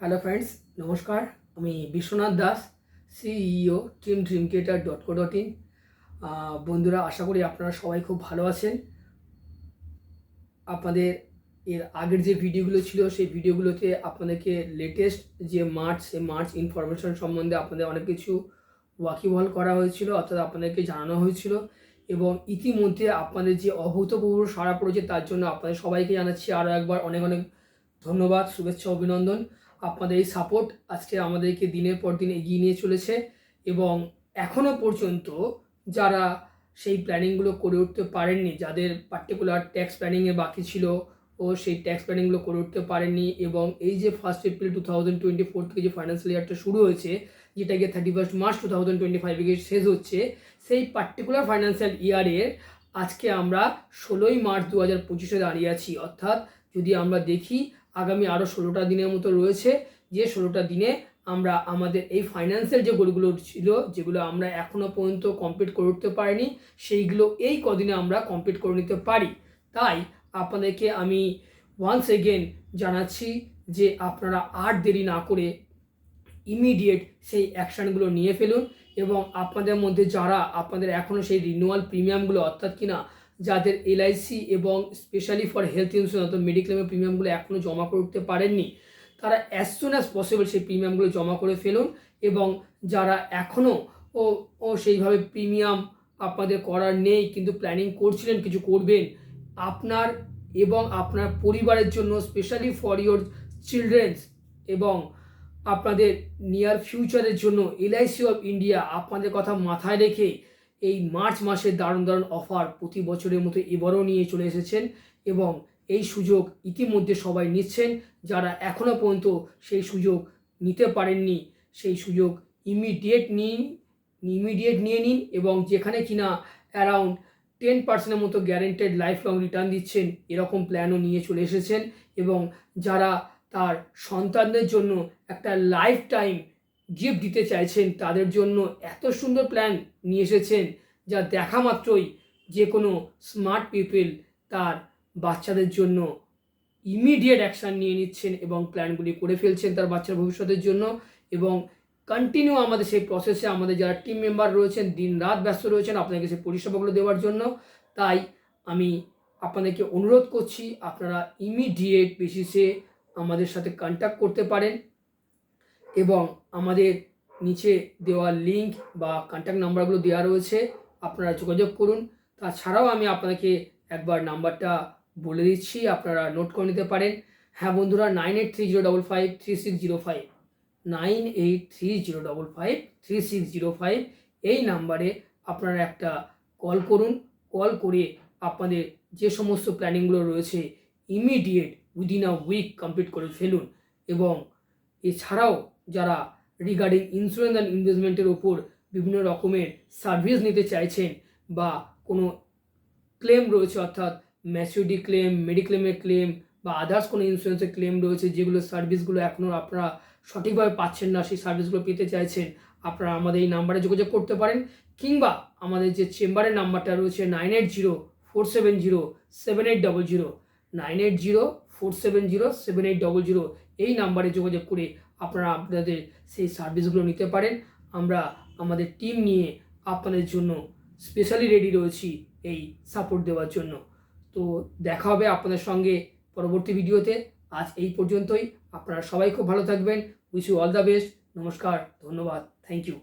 Hello friends, নমস্কার। আমি Biswanath Das, CEO Tim dream creator .co.in। বন্ধুরা, আশা করি আপনারা সবাই খুব ভালো আছেন। আপনাদের এর আগের যে ভিডিওগুলো ছিল সেই ভিডিওগুলোতে আপনাদেরকে লেটেস্ট যে মার্চ ইনফরমেশন সম্বন্ধে আপনাদের অনেক কিছু ওয়াকিবহাল করা হয়েছিল, অর্থাৎ আপনাদেরকে জানানো হয়েছিল। এবং ইতিমধ্যে আপনাদের যে অভূতপূর্ব সাড়া পড়েছে তার জন্য আপনাদের সবাইকে জানাচ্ছি আরও একবার অনেক অনেক ধন্যবাদ, শুভেচ্ছা, অভিনন্দন। আপনাদের এই সাপোর্ট আজকে আমাদেরকে দিনের পর দিন এগিয়ে নিয়ে চলেছে। এবং এখনও পর্যন্ত যারা সেই প্ল্যানিংগুলো করে উঠতে পারেননি, যাদের পার্টিকুলার ট্যাক্স প্ল্যানিংয়ে বাকি ছিল ও সেই ট্যাক্স প্ল্যানিংগুলো করে উঠতে পারেননি, এবং এই যে 1 এপ্রিল 2024 থেকে যে ফাইন্যান্সিয়াল ইয়ারটা শুরু হয়েছে, যেটা গিয়ে 31 মার্চ 2025 গিয়ে শেষ হচ্ছে, সেই পার্টিকুলার ফাইন্যান্সিয়াল ইয়ারের আজকে আমরা 16ই মার্চ 2025-এ দাঁড়িয়ে আছি। অর্থাৎ যদি আমরা দেখি আগামী আরও 16টা দিনের মতো রয়েছে, যে 16টা দিনে আমরা আমাদের এই ফাইন্যান্সিয়াল যে গোলগুলো ছিল, যেগুলো আমরা এখনও পর্যন্ত কমপ্লিট করে উঠতে পারিনি, সেইগুলো এই কদিনে আমরা কমপ্লিট করে নিতে পারি। তাই আপনাদেরকে আমি ওয়ান্স এগেন জানাচ্ছি যে আপনারা আর দেরি না করে ইমিডিয়েট সেই অ্যাকশানগুলো নিয়ে ফেলুন। এবং আপনাদের মধ্যে যারা আপনাদের এখনও সেই রিনিউয়াল প্রিমিয়ামগুলো, অর্থাৎ কিনা যাদের এলআইসি এবং স্পেশালি ফর হেলথ ইন্স্যুরেন্স অর্থাৎ মেডিক্লেমের প্রিমিয়ামগুলো এখনও জমা করে উঠতে পারেননি, তারা অ্যাজ সুন অ্যাজ পসিবল সেই প্রিমিয়ামগুলো জমা করে ফেলুন। এবং যারা এখনও সেইভাবে প্রিমিয়াম আপনাদের করার নেই কিন্তু প্ল্যানিং করছিলেন কিছু করবেন, আপনার এবং আপনার পরিবারের জন্য, স্পেশালি ফর ইয়োর চিলড্রেন্স এবং আপনাদের নিয়ার ফিউচারের জন্য এলআইসি অফ ইন্ডিয়া আপনাদের কথা মাথায় রেখে এই মার্চ মাসে দারুণ দারুণ অফার প্রতি বছরের মতো এবারও নিয়ে চলে এসেছেন। এবং এই সুযোগ ইতিমধ্যে সবাই নিচ্ছেন। যারা এখনও পর্যন্ত সেই সুযোগ নিতে পারেননি, সেই সুযোগ ইমিডিয়েট নিয়ে নিন। এবং যেখানে কিনা অ্যারাউন্ড 10% মতো গ্যারেন্টেড লাইফ লং রিটার্ন দিচ্ছেন, এরকম প্ল্যানও নিয়ে চলে এসেছেন। এবং যারা তার সন্তানদের জন্য একটা লাইফ টাইম গিফট দিতে চাইছেন, তাদের জন্য এত সুন্দর প্ল্যান নিয়ে এসেছেন যা দেখা মাত্রই যে কোনো স্মার্ট পিপল তার বাচ্চাদের জন্য ইমিডিয়েট অ্যাকশান নিয়ে নিচ্ছেন এবং প্ল্যানগুলি করে ফেলছেন তার বাচ্চার ভবিষ্যতের জন্য। এবং কন্টিনিউ আমাদের সেই প্রসেসে আমাদের যারা টিম মেম্বার রয়েছেন দিন রাত ব্যস্ত রয়েছেন আপনাদেরকে সেই পরিষেবাগুলো দেওয়ার জন্য। তাই আমি আপনাদেরকে অনুরোধ করছি আপনারা ইমিডিয়েট বেসিসে আমাদের সাথে কন্ট্যাক্ট করতে পারেন এবং আমাদের নিচে দেওয়া লিঙ্ক বা কন্ট্যাক্ট নাম্বারগুলো দেওয়া রয়েছে, আপনারা যোগাযোগ করুন। তাছাড়াও আমি আপনাদেরকে একবার নাম্বারটা বলে দিচ্ছি, আপনারা নোট করে নিতে পারেন। হ্যাঁ বন্ধুরা, 9830553605 9830553605 এই নাম্বারে আপনারা একটা কল করুন। কল করে আপনাদের যে সমস্ত প্ল্যানিংগুলো রয়েছে immediate within a week complete করে ফেলুন। এবং এছাড়াও যারা রিগার্ডিং ইন্স্যুরেন্স অ্যান্ড ইনভেস্টমেন্টের ওপর বিভিন্ন রকমের সার্ভিস নিতে চাইছেন বা কোনো ক্লেম রয়েছে, অর্থাৎ ম্যাচুরিটি ক্লেম, মেডিক্লেমের ক্লেম বা আদার্স কোনো ইন্স্যুরেন্সের ক্লেম রয়েছে, যেগুলো সার্ভিসগুলো এখনও আপনারা সঠিকভাবে পাচ্ছেন না, সেই সার্ভিসগুলো পেতে চাইছেন, আপনারা আমাদের এই নাম্বারে যোগাযোগ করতে পারেন। কিংবা আমাদের যে চেম্বারের নাম্বারটা রয়েছে 9804707800 9804707800 এই নাম্বারে যোগাযোগ করে আপনারা আপনাদের সেই সার্ভিসগুলো নিতে পারেন। আমরা আমাদের টিম নিয়ে আপনাদের জন্য স্পেশালি রেডি রয়েছি এই সাপোর্ট দেওয়ার জন্য। তো দেখা হবে আপনাদের সঙ্গে পরবর্তী ভিডিওতে। আজ এই পর্যন্তই। আপনারা সবাই খুব ভালো থাকবেন। Wish you all the best. নমস্কার, ধন্যবাদ, থ্যাংক ইউ।